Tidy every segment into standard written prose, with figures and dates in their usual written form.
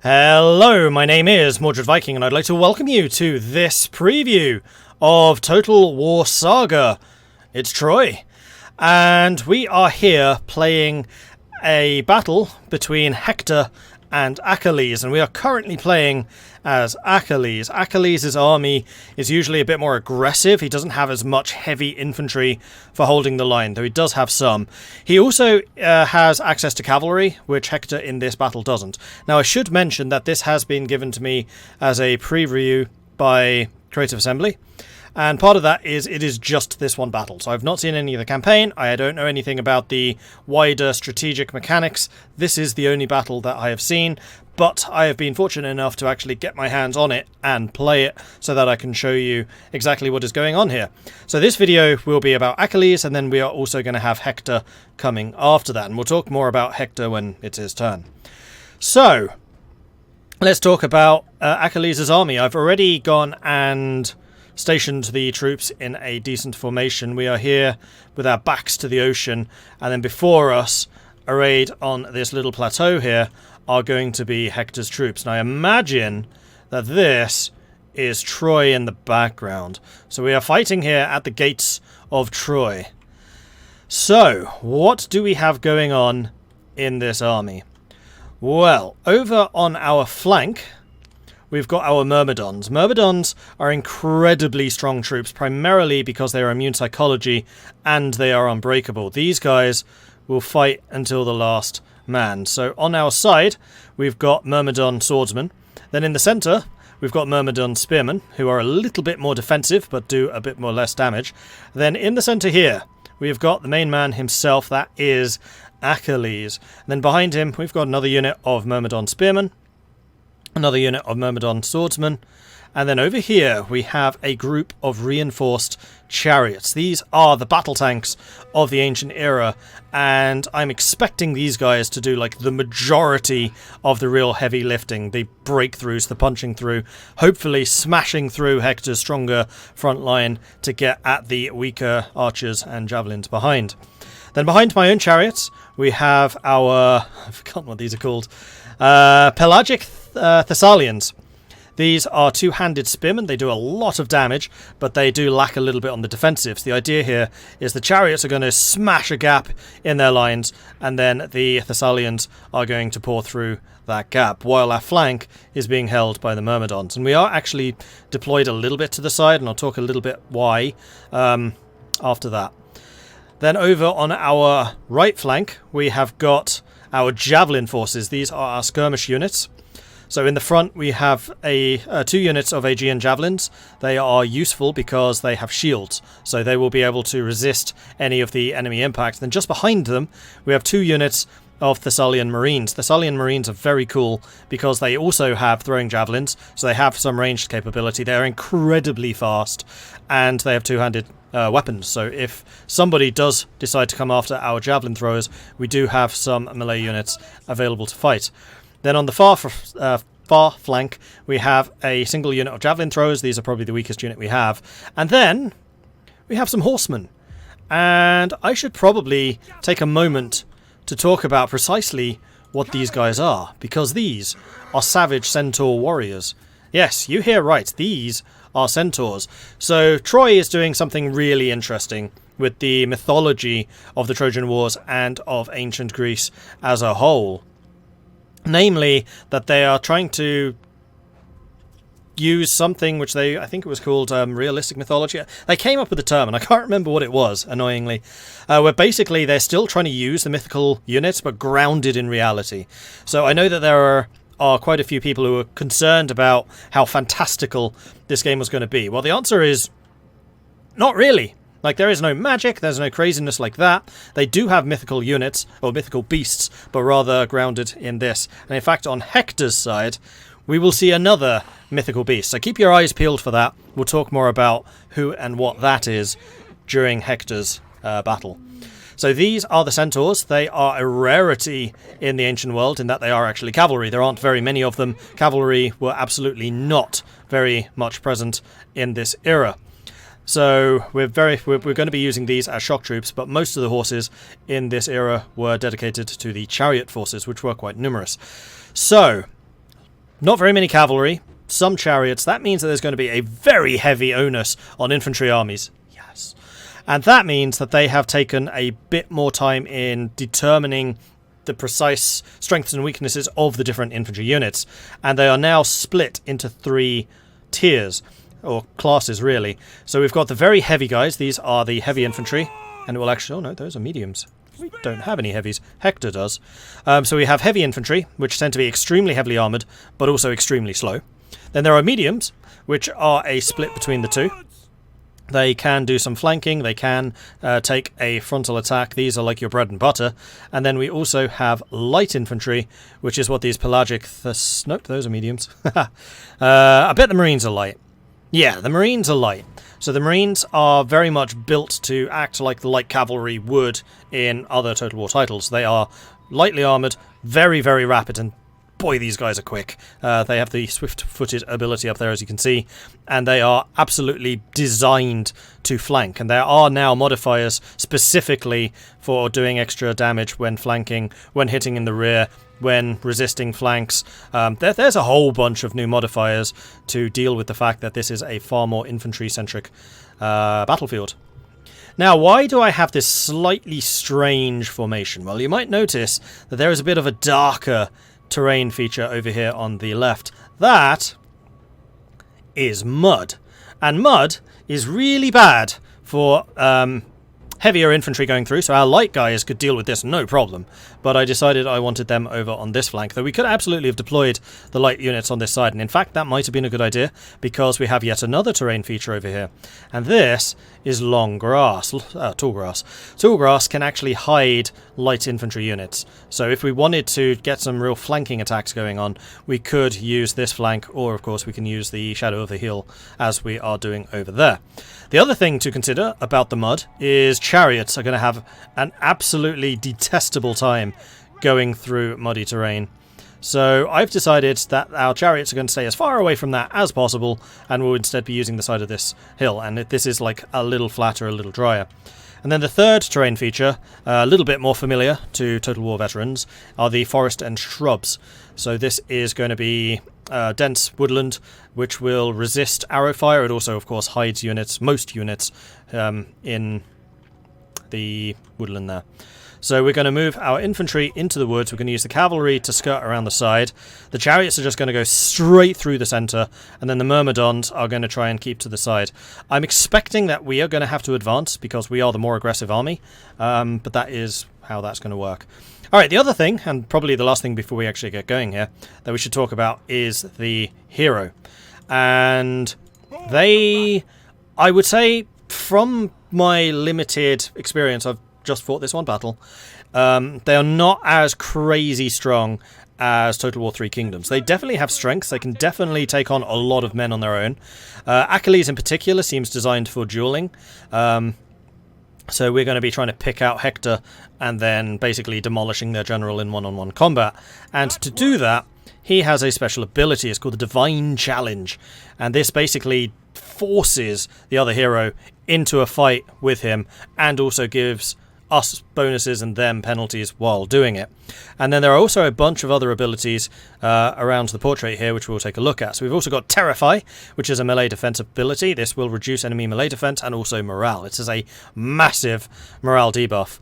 Hello, my name is Mordred Viking, and I'd like to welcome you to this preview of Total War Saga. It's Troy, and we are here playing a battle between Hector and Achilles, and we are currently playing as Achilles. Achilles' army is usually a bit more aggressive. He doesn't have as much heavy infantry for holding the line, though he does have some. He also has access to cavalry, which Hector in this battle doesn't. Now, I should mention that this has been given to me as a preview by Creative Assembly, and part of that is it is just this one battle. So I've not seen any of the campaign, I don't know anything about the wider strategic mechanics. This is the only battle that I have seen, but I have been fortunate enough to actually get my hands on it and play it so that I can show you exactly what is going on here. So this video will be about Achilles, and then we are also going to have Hector coming after that, and we'll talk more about Hector when it's his turn. So let's talk about Achilles' army. I've already gone and stationed the troops in a decent formation. We are here with our backs to the ocean, and then before us, arrayed on this little plateau here, are going to be Hector's troops. Now I imagine that this is Troy in the background. So we are fighting here at the gates of Troy. So what do we have going on in this army? Well, over on our flank, we've got our Myrmidons. Myrmidons are incredibly strong troops, primarily because they are immune psychology and they are unbreakable. These guys will fight until the last man. So on our side, we've got Myrmidon swordsmen. Then in the centre, we've got Myrmidon spearmen, who are a little bit more defensive, but do a bit more less damage. Then in the centre here, we've got the main man himself, that is Achilles. And then behind him, we've got another unit of Myrmidon spearmen, another unit of Myrmidon swordsmen, and then over here we have a group of reinforced chariots. These are the battle tanks of the ancient era, and I'm expecting these guys to do like the majority of the real heavy lifting, the breakthroughs, the punching through, hopefully smashing through Hector's stronger front line to get at the weaker archers and javelins behind. Then behind my own chariots we have our, I've forgotten what these are called, pelagic Thessalians. These are two-handed spearmen. They do a lot of damage, but they do lack a little bit on the defensives. The idea here is the chariots are going to smash a gap in their lines, and then the Thessalians are going to pour through that gap, while our flank is being held by the Myrmidons. And we are actually deployed a little bit to the side, and I'll talk a little bit why after that. Then over on our right flank, we have got our javelin forces. These are our skirmish units. So in the front we have two units of Aegean javelins. They are useful because they have shields, so they will be able to resist any of the enemy impact. Then just behind them we have two units of Thessalian Marines. Thessalian Marines are very cool because they also have throwing javelins, so they have some ranged capability. They're incredibly fast, and they have two-handed weapons. So if somebody does decide to come after our javelin throwers, we do have some melee units available to fight. Then on the far flank, we have a single unit of javelin throwers. These are probably the weakest unit we have. And then we have some horsemen. And I should probably take a moment to talk about precisely what these guys are, because these are savage centaur warriors. Yes, you hear right, these are centaurs. So Troy is doing something really interesting with the mythology of the Trojan Wars and of ancient Greece as a whole. Namely, that they are trying to use something which I think it was called realistic mythology. They came up with a term, and I can't remember what it was, annoyingly, where basically they're still trying to use the mythical units, but grounded in reality. So I know that there are quite a few people who are concerned about how fantastical this game was going to be. Well, the answer is not really. Like, there is no magic, there's no craziness like that. They do have mythical units, or mythical beasts, but rather grounded in this. And in fact, on Hector's side, we will see another mythical beast. So keep your eyes peeled for that. We'll talk more about who and what that is during Hector's battle. So these are the centaurs. They are a rarity in the ancient world in that they are actually cavalry. There aren't very many of them. Cavalry were absolutely not very much present in this era. So we're going to be using these as shock troops, but most of the horses in this era were dedicated to the chariot forces, which were quite numerous. So not very many cavalry, some chariots. That means that there's going to be a very heavy onus on infantry armies. Yes. And that means that they have taken a bit more time in determining the precise strengths and weaknesses of the different infantry units. And they are now split into 3 tiers, or classes really. So we've got the very heavy guys. These are the heavy infantry. And it will actually... oh no, those are mediums. We don't have any heavies. Hector does. So we have heavy infantry, which tend to be extremely heavily armoured, but also extremely slow. Then there are mediums, which are a split between the two. They can do some flanking, they can take a frontal attack. These are like your bread and butter. And then we also have light infantry, which is what these pelagic... nope, those are mediums. I bet the Marines are light. Yeah, the Marines are light. So the Marines are very much built to act like the light cavalry would in other Total War titles. They are lightly armoured, very, very rapid, and boy, these guys are quick. They have the swift-footed ability up there, as you can see, and they are absolutely designed to flank. And there are now modifiers specifically for doing extra damage when flanking, when hitting in the rear, when resisting flanks. There's a whole bunch of new modifiers to deal with the fact that this is a far more infantry-centric battlefield. Now, why do I have this slightly strange formation? Well, you might notice that there is a bit of a darker terrain feature over here on the left. That is mud. And mud is really bad for heavier infantry going through, so our light guys could deal with this no problem. But I decided I wanted them over on this flank, though we could absolutely have deployed the light units on this side, and in fact that might have been a good idea, because we have yet another terrain feature over here. And this is long grass, tall grass. Tall grass can actually hide light infantry units, so if we wanted to get some real flanking attacks going on, we could use this flank, or of course we can use the shadow of the hill as we are doing over there. The other thing to consider about the mud is chariots are going to have an absolutely detestable time going through muddy terrain. So I've decided that our chariots are going to stay as far away from that as possible, and will instead be using the side of this hill, and this is like a little flatter, a little drier. And then the third terrain feature, a little bit more familiar to Total War veterans, are the forest and shrubs. So this is going to be dense woodland, which will resist arrow fire. It also, of course, hides units, most units, in the woodland there. So we're going to move our infantry into the woods. We're going to use the cavalry to skirt around the side. The chariots are just going to go straight through the centre, and then the myrmidons are going to try and keep to the side. I'm expecting that we are going to have to advance because we are the more aggressive army, but that is how that's going to work. Alright, the other thing, and probably the last thing before we actually get going here, that we should talk about is the hero. And they, I would say, from my limited experience, I've just fought this one battle, they are not as crazy strong as Total War 3 Kingdoms. They definitely have strengths. They can definitely take on a lot of men on their own. Achilles in particular seems designed for dueling. So we're going to be trying to pick out Hector and then basically demolishing their general in one-on-one combat. And to do that, he has a special ability. It's called the Divine Challenge. And this basically forces the other hero into a fight with him, and also gives us bonuses and them penalties while doing it. And then there are also a bunch of other abilities around the portrait here, which we'll take a look at. So we've also got Terrify, which is a melee defense ability. This will reduce enemy melee defense and also morale. It is a massive morale debuff.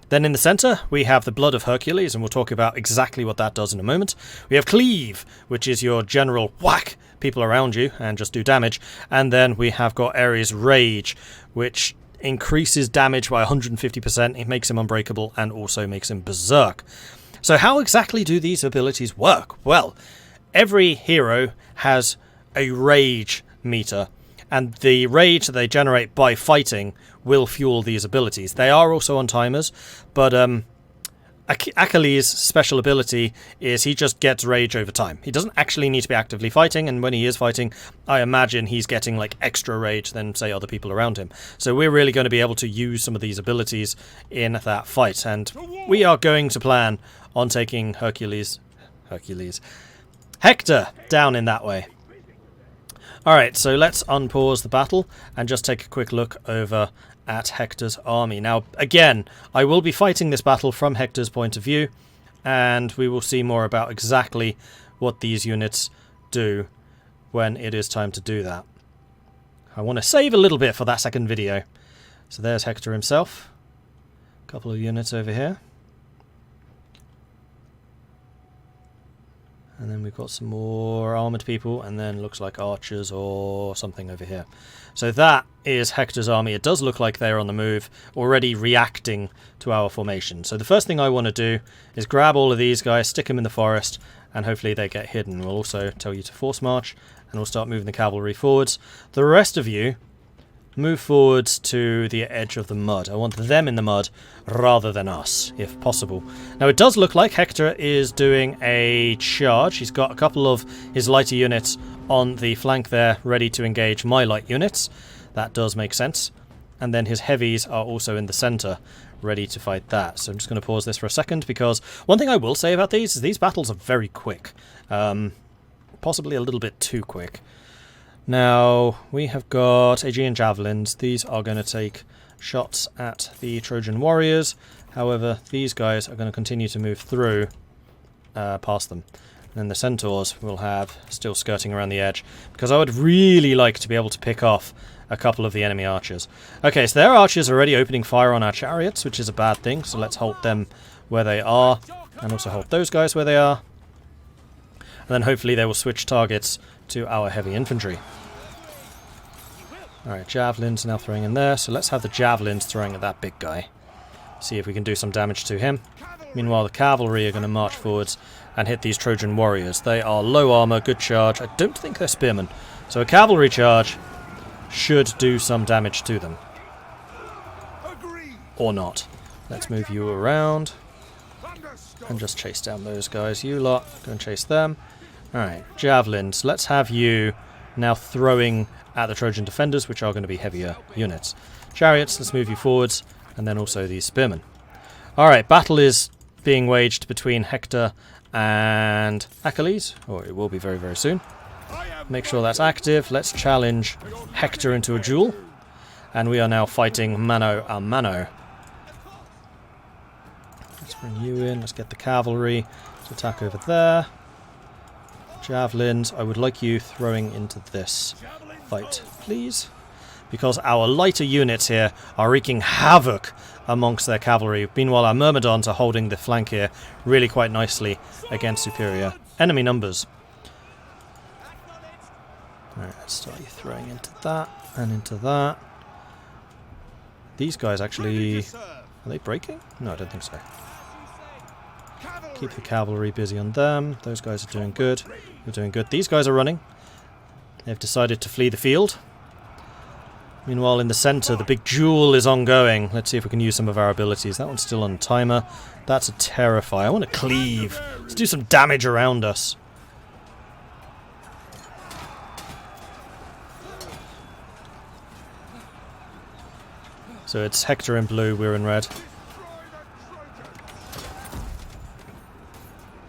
Then in the centre, we have the Blood of Hercules, and we'll talk about exactly what that does in a moment. We have Cleave, which is your general whack people around you and just do damage. And then we have got Ares Rage, which increases damage by 150%. It makes him unbreakable and also makes him berserk. So how exactly do these abilities work? Well, every hero has a rage meter, and the rage that they generate by fighting will fuel these abilities. They are also on timers, but Achilles' special ability is he just gets rage over time. He doesn't actually need to be actively fighting, and when he is fighting, I imagine he's getting like extra rage than, say, other people around him. So we're really going to be able to use some of these abilities in that fight, and we are going to plan on taking Hector down in that way. Alright, so let's unpause the battle and just take a quick look over at Hector's army. Now, again, I will be fighting this battle from Hector's point of view, and we will see more about exactly what these units do when it is time to do that. I want to save a little bit for that second video. So there's Hector himself. A couple of units over here. And then we've got some more armoured people, and then looks like archers or something over here. So that is Hector's army. It does look like they're on the move, already reacting to our formation. So the first thing I want to do is grab all of these guys, stick them in the forest, and hopefully they get hidden. We'll also tell you to force march, and we'll start moving the cavalry forwards. The rest of you, move forwards to the edge of the mud. I want them in the mud rather than us, if possible. Now it does look like Hector is doing a charge. He's got a couple of his lighter units on the flank there, ready to engage my light units. That does make sense. And then his heavies are also in the centre, ready to fight that. So I'm just going to pause this for a second, because one thing I will say about these is these battles are very quick. Possibly a little bit too quick. Now, we have got Aegean javelins. These are going to take shots at the Trojan warriors. However, these guys are going to continue to move through past them. And then the centaurs will have still skirting around the edge, because I would really like to be able to pick off a couple of the enemy archers. Okay, so their archers are already opening fire on our chariots, which is a bad thing. So let's hold them where they are, and also hold those guys where they are. And then hopefully they will switch targets to our heavy infantry. Alright, javelins now throwing in there, so let's have the javelins throwing at that big guy. See if we can do some damage to him. Meanwhile, the cavalry are going to march forwards and hit these Trojan warriors. They are low armor, good charge. I don't think they're spearmen. So a cavalry charge should do some damage to them. Or not. Let's move you around and just chase down those guys. You lot, go and chase them. Alright, javelins. Let's have you now throwing at the Trojan defenders, which are going to be heavier units. Chariots, let's move you forwards, and then also these spearmen. Alright, battle is being waged between Hector and Achilles, or it will be very, very soon. Make sure that's active. Let's challenge Hector into a duel, and we are now fighting mano a mano. Let's bring you in, let's get the cavalry to attack over there. Javelins, I would like you throwing into this fight, please, because our lighter units here are wreaking havoc amongst their cavalry. Meanwhile, our Myrmidons are holding the flank here really quite nicely against superior enemy numbers. Alright, let's start you throwing into that and into that. These guys actually... are they breaking? No, I don't think so. Keep the cavalry busy on them. Those guys are doing good. We're doing good. These guys are running. They've decided to flee the field. Meanwhile, in the centre, the big duel is ongoing. Let's see if we can use some of our abilities. That one's still on timer. That's a terrify. I want to cleave. Let's do some damage around us. So it's Hector in blue, we're in red.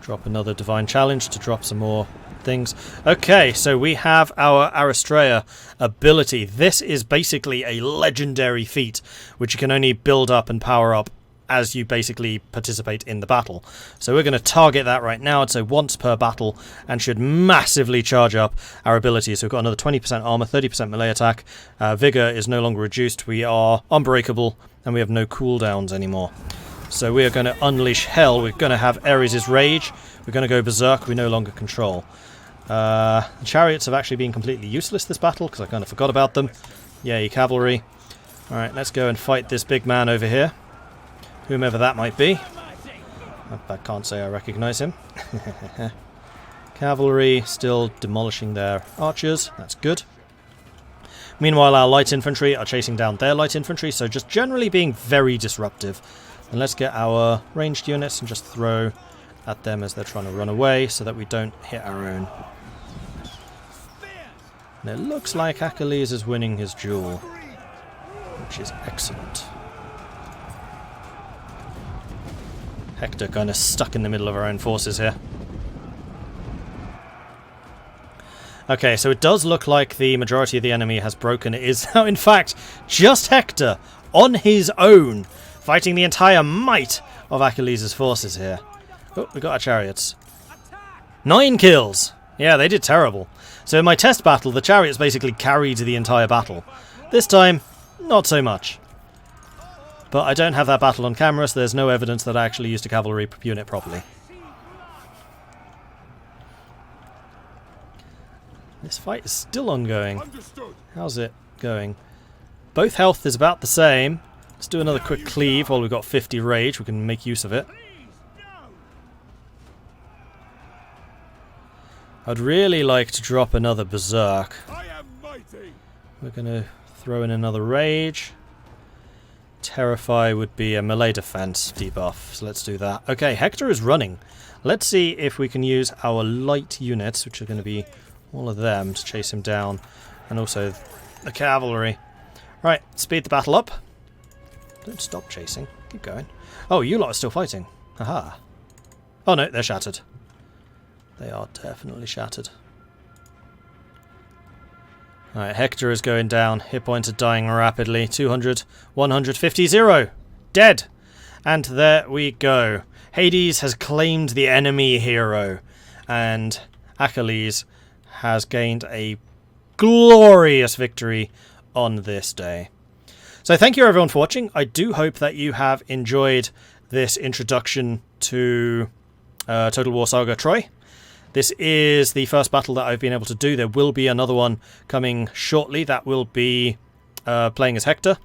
Drop another divine challenge to drop some more things. Okay, so we have our Aristrea ability. This is basically a legendary feat, which you can only build up and power up as you basically participate in the battle. So we're going to target that right now. It's a once per battle and should massively charge up our ability. So we've got another 20% armor, 30% melee attack. Vigor is no longer reduced. We are unbreakable and we have no cooldowns anymore. So we are going to unleash hell. We're going to have Ares' rage. We're going to go berserk. We no longer control. The chariots have actually been completely useless this battle because I kind of forgot about them. Yay, cavalry. Alright, let's go and fight this big man over here. Whomever that might be. I can't say I recognise him. Cavalry still demolishing their archers. That's good. Meanwhile, our light infantry are chasing down their light infantry, so just generally being very disruptive. And let's get our ranged units and just throw at them as they're trying to run away so that we don't hit our own. And it looks like Achilles is winning his duel, which is excellent. Hector kind of stuck in the middle of our own forces here. Okay, so it does look like the majority of the enemy has broken. It is now, in fact, just Hector on his own, fighting the entire might of Achilles' forces here. Oh, we got our chariots. 9 kills Yeah, they did terrible. So in my test battle, the chariots basically carried the entire battle. This time, not so much. But I don't have that battle on camera, so there's no evidence that I actually used a cavalry unit properly. This fight is still ongoing. How's it going? Both health is about the same. Let's do another quick cleave while we've got 50 rage. We can make use of it. I'd really like to drop another berserk. We're going to throw in another rage. Terrify would be a melee defense debuff, so let's do that. Okay, Hector is running. Let's see if we can use our light units, which are going to be all of them, to chase him down, and also the cavalry. Right, speed the battle up. Don't stop chasing. Keep going. Oh, you lot are still fighting. Haha. Oh no, they're shattered. They are definitely shattered. Alright, Hector is going down. Hit points are dying rapidly. 200, 150, 0. Dead! And there we go. Hades has claimed the enemy hero. And Achilles has gained a glorious victory on this day. So thank you everyone for watching. I do hope that you have enjoyed this introduction to Total War Saga Troy. This is the first battle that I've been able to do. There will be another one coming shortly that will be playing as Hector.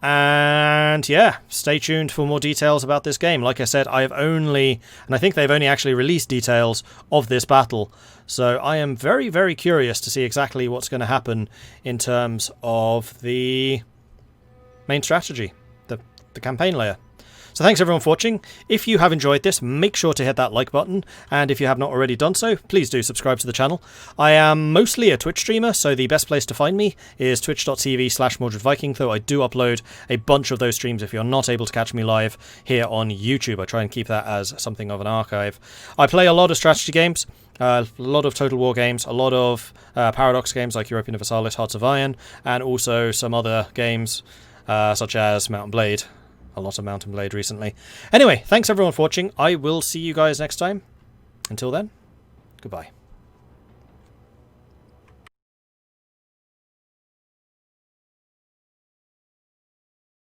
And yeah, stay tuned for more details about this game. Like I said, I think they've only actually released details of this battle. So I am very, very curious to see exactly what's going to happen in terms of the main strategy, the campaign layer. So thanks everyone for watching. If you have enjoyed this, make sure to hit that like button, and if you have not already done so, please do subscribe to the channel. I am mostly a Twitch streamer, so the best place to find me is twitch.tv/MordredViking, though I do upload a bunch of those streams if you're not able to catch me live here on YouTube. I try and keep that as something of an archive. I play a lot of strategy games, a lot of Total War games, a lot of Paradox games like Europe Universalis, Hearts of Iron, and also some other games such as Mount & Blade. A lot of Mount & Blade recently. Anyway, thanks everyone for watching. I will see you guys next time. Until then, goodbye.